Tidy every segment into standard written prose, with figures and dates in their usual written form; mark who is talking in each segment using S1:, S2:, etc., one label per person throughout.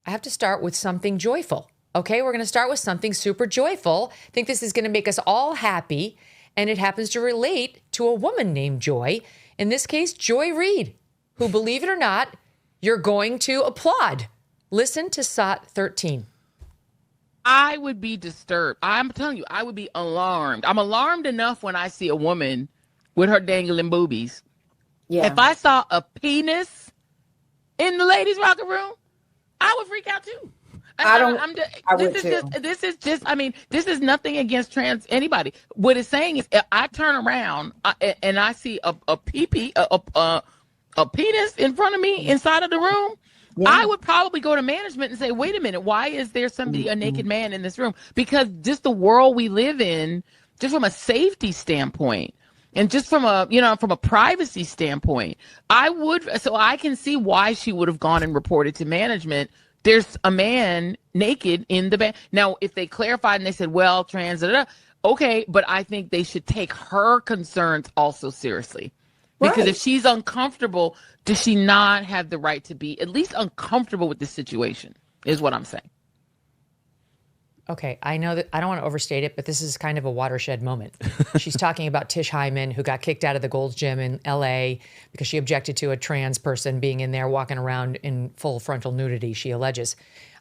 S1: I have to start with something joyful. Okay, we're going to start with something super joyful. I think this is going to make us all happy. And it happens to relate to a woman named Joy. In this case, Joy Reid, who, believe it or not, you're going to applaud. Listen to SOT 13.
S2: I would be disturbed. I'm telling you, I would be alarmed. I'm alarmed enough when I see a woman with her dangling boobies. Yeah. If I saw a penis in the ladies' locker room, I would freak out too. This is nothing against trans anybody. What it's saying is, if I turn around and I see a penis in front of me inside of the room, I would probably go to management and say, wait a minute, why is there a naked man in this room? Because just the world we live in, just from a safety standpoint, and just from a privacy standpoint, so I can see why she would have gone and reported to management. There's a man naked in the band. Now, if they clarified and they said, well, trans, okay, but I think they should take her concerns also seriously. Because if she's uncomfortable, does she not have the right to be at least uncomfortable with this situation, is what I'm saying.
S1: Okay, I know that I don't want to overstate it, but this is kind of a watershed moment. She's talking about Tish Hyman, who got kicked out of the Gold's Gym in L.A. because she objected to a trans person being in there walking around in full frontal nudity, she alleges.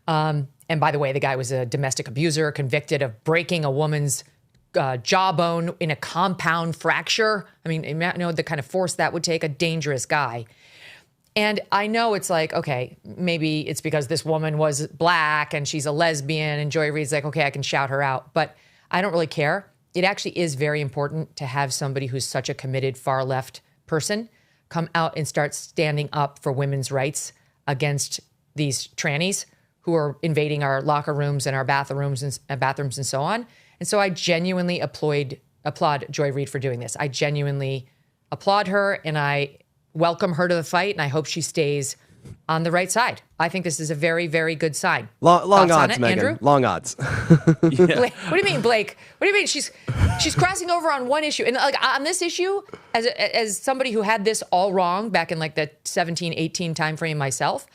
S1: And by the way, the guy was a domestic abuser, convicted of breaking a woman's jawbone in a compound fracture. I mean, you know the kind of force that would take, a dangerous guy. And I know it's like, okay, maybe it's because this woman was black and she's a lesbian and Joy Reid's like, okay, I can shout her out. But I don't really care. It actually is very important to have somebody who's such a committed far left person come out and start standing up for women's rights against these trannies who are invading our locker rooms and our bathrooms and so on. And so I genuinely applaud Joy Reid for doing this. I genuinely applaud her and I welcome her to the fight, and I hope she stays on the right side. I think this is a very, very good sign.
S3: Long odds, Megyn. Andrew? Long odds.
S1: Yeah. Blake, what do you mean, Blake? What do you mean? She's crossing over on one issue. And like on this issue, as somebody who had this all wrong back in like the 17, 18 timeframe myself,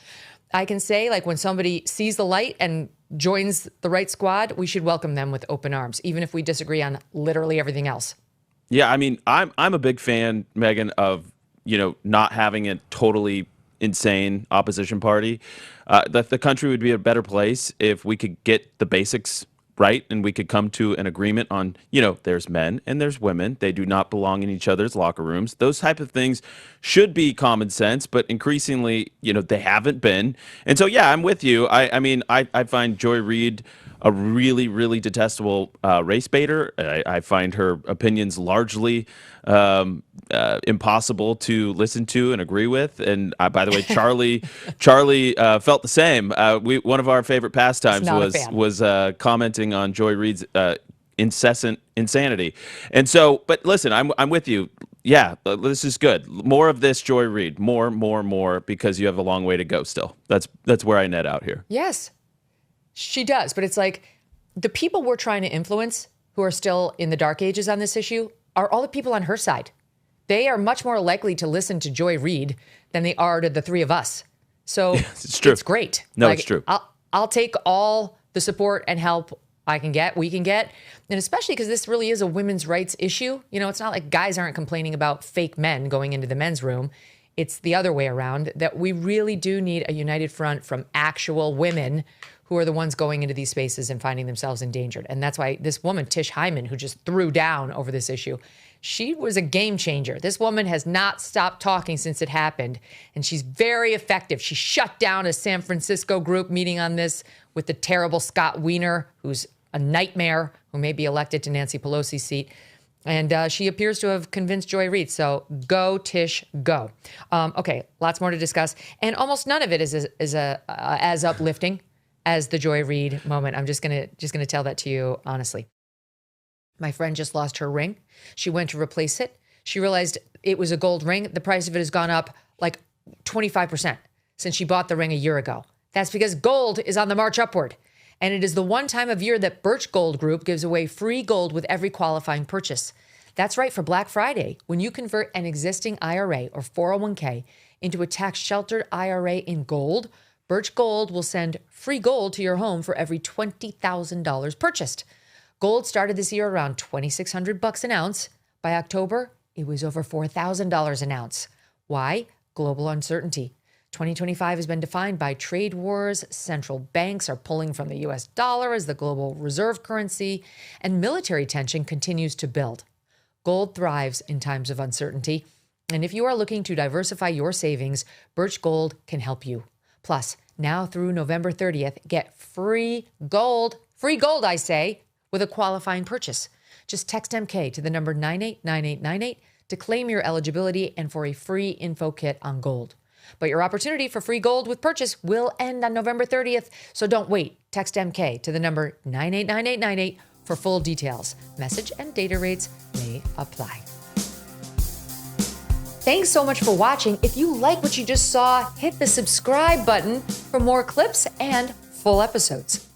S1: I can say like when somebody sees the light and joins the right squad, we should welcome them with open arms, even if we disagree on literally everything else.
S4: Yeah, I mean, I'm a big fan, Megyn, of not having a totally insane opposition party. That the country would be a better place if we could get the basics right and we could come to an agreement on, there's men and there's women. They do not belong in each other's locker rooms. Those type of things should be common sense, but increasingly, they haven't been. And so, yeah, I'm with you. I find Joy Reid a really, really detestable race baiter. I find her opinions largely impossible to listen to and agree with. And by the way, Charlie felt the same. One of our favorite pastimes was commenting on Joy Reid's incessant insanity. And so, but listen, I'm with you. Yeah, this is good. More of this, Joy Reid. More, because you have a long way to go still. That's where I net out here.
S1: Yes. She does, but it's like the people we're trying to influence who are still in the dark ages on this issue are all the people on her side. They are much more likely to listen to Joy Reid than they are to the three of us. So
S4: it's true.
S1: It's great.
S4: No, it's true.
S1: I'll take all the support and help we can get. And especially because this really is a women's rights issue. It's not like guys aren't complaining about fake men going into the men's room. It's the other way around, that we really do need a united front from actual women who are the ones going into these spaces and finding themselves endangered. And that's why this woman, Tish Hyman, who just threw down over this issue, she was a game changer. This woman has not stopped talking since it happened, and she's very effective. She shut down a San Francisco group meeting on this with the terrible Scott Wiener, who's a nightmare, who may be elected to Nancy Pelosi's seat. And she appears to have convinced Joy Reid. So go, Tish, go. Okay, lots more to discuss. And almost none of it is as uplifting as the Joy Reid moment. I'm just gonna tell that to you honestly. My friend just lost her ring. She went to replace it. She realized it was a gold ring. The price of it has gone up like 25% since she bought the ring a year ago. That's because gold is on the march upward. And it is the one time of year that Birch Gold Group gives away free gold with every qualifying purchase. That's right, for Black Friday, when you convert an existing IRA or 401k into a tax-sheltered IRA in gold, Birch Gold will send free gold to your home for every $20,000 purchased. Gold started this year around $2,600 an ounce. By October, it was over $4,000 an ounce. Why? Global uncertainty. 2025 has been defined by trade wars, central banks are pulling from the US dollar as the global reserve currency, and military tension continues to build. Gold thrives in times of uncertainty, and if you are looking to diversify your savings, Birch Gold can help you. Plus, now through November 30th, get free gold, I say, with a qualifying purchase. Just text MK to the number 989898 to claim your eligibility and for a free info kit on gold. But your opportunity for free gold with purchase will end on November 30th, so don't wait. Text MK to the number 989898 for full details. Message and data rates may apply. Thanks so much for watching. If you like what you just saw, hit the subscribe button for more clips and full episodes.